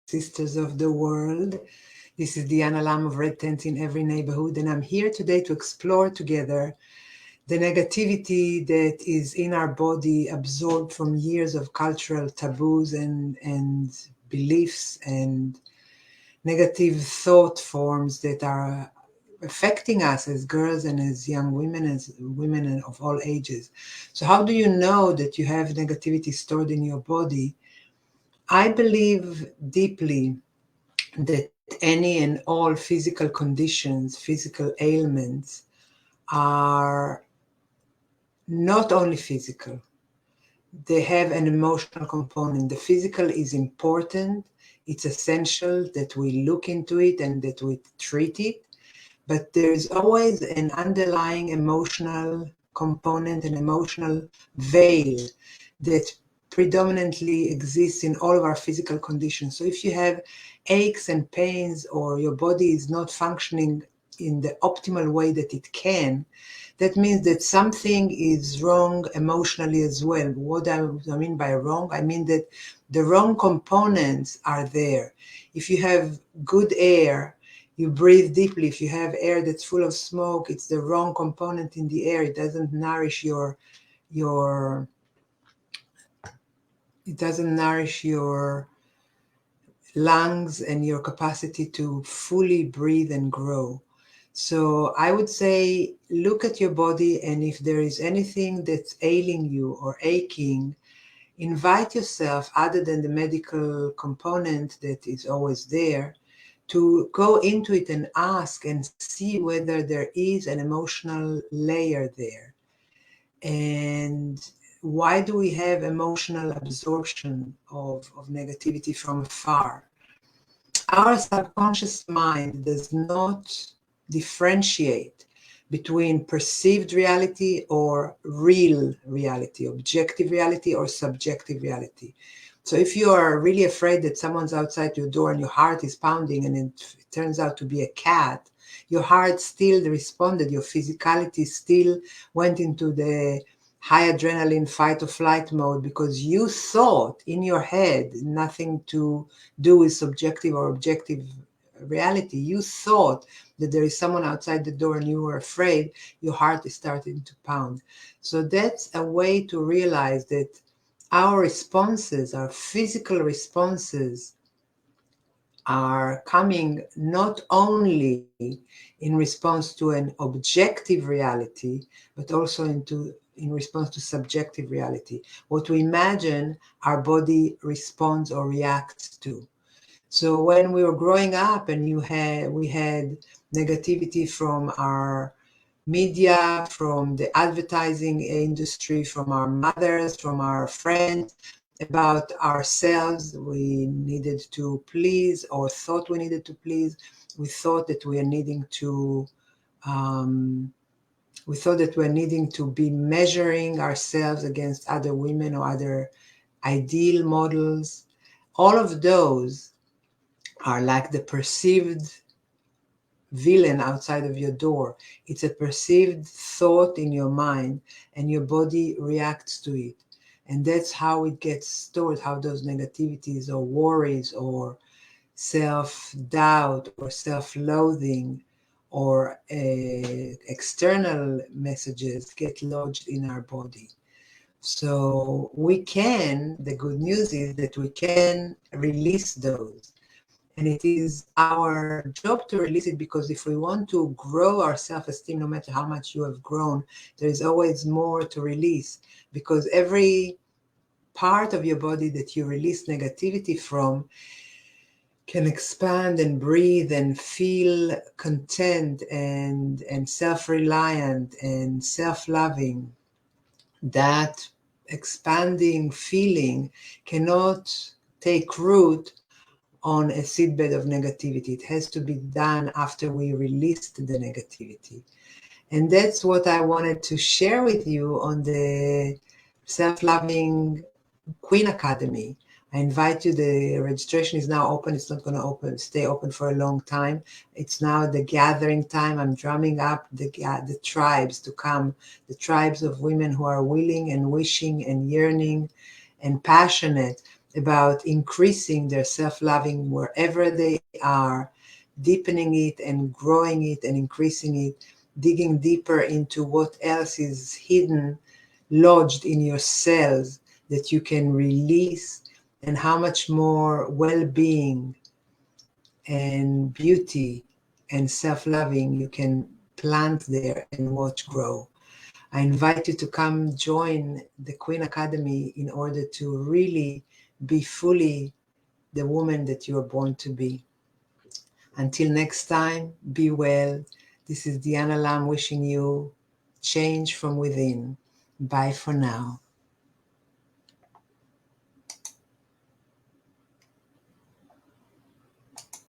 sisters of the world. This is DeAnna of Red Tent in Every Neighborhood, and I'm here today to explore together the negativity that is in our body, absorbed from years of cultural taboos and beliefs and negative thought forms that are affecting us as girls and as young women, as women of all ages. So, how do you know that you have negativity stored in your body? I believe deeply that any and all physical conditions, physical ailments, are not only physical, they have an emotional component. The physical is important, it's essential that we look into it and that we treat it, but there is always an underlying emotional component, an emotional veil that predominantly exists in all of our physical conditions. So if you have aches and pains, or your body is not functioning in the optimal way that it can, that means that something is wrong emotionally as well. What I mean by wrong, I mean that the wrong components are there. If you have good air, you breathe deeply. If you have air that's full of smoke, it's the wrong component in the air. It doesn't nourish your it doesn't nourish your lungs and your capacity to fully breathe and grow. So I would say, look at your body, and if there is anything that's ailing you or aching, invite yourself, other than the medical component that is always there, to go into it and ask and see whether there is an emotional layer there. And why do we have emotional absorption of negativity from afar? Our subconscious mind does not differentiate between perceived reality or real reality, objective reality or subjective reality. So if you are really afraid that someone's outside your door and your heart is pounding and it turns out to be a cat, your heart still responded, your physicality still went into the high adrenaline fight or flight mode, because you thought in your head, nothing to do with subjective or objective reality. You thought that there is someone outside the door and you were afraid, your heart is starting to pound. So that's a way to realize that our responses, our physical responses, are coming not only in response to an objective reality, but also in response to subjective reality. What we imagine, our body responds or reacts to. So when we were growing up and we had negativity from our media, from the advertising industry, from our mothers, from our friends, about ourselves, we needed to please or thought we needed to please. We thought that we are needing to um, we thought that we're needing to be measuring ourselves against other women or other ideal models. All of those are like the perceived villain outside of your door. It's a perceived thought in your mind, and your body reacts to it. And that's how it gets stored, how those negativities or worries or self-doubt or self-loathing or external messages get lodged in our body. So the good news is that we can release those. And it is our job to release it, because if we want to grow our self-esteem, no matter how much you have grown, there is always more to release, because every part of your body that you release negativity from can expand and breathe and feel content and self-reliant and self-loving. That expanding feeling cannot take root on a seedbed of negativity. It has to be done after we released the negativity. And that's what I wanted to share with you on the Self-Loving Queen Academy. I invite you. The registration is now open. It's not going to stay open for a long time. It's now the gathering time. I'm drumming up the tribes to come, the tribes of women who are willing and wishing and yearning and passionate about increasing their self-loving wherever they are, deepening it and growing it and increasing it, digging deeper into what else is hidden, lodged in your cells that you can release, and how much more well-being and beauty and self-loving you can plant there and watch grow. I invite you to come join the Queen Academy in order to really be fully the woman that you are born to be. Until next time, be well. This is DeAnna Lam wishing you change from within. Bye for now.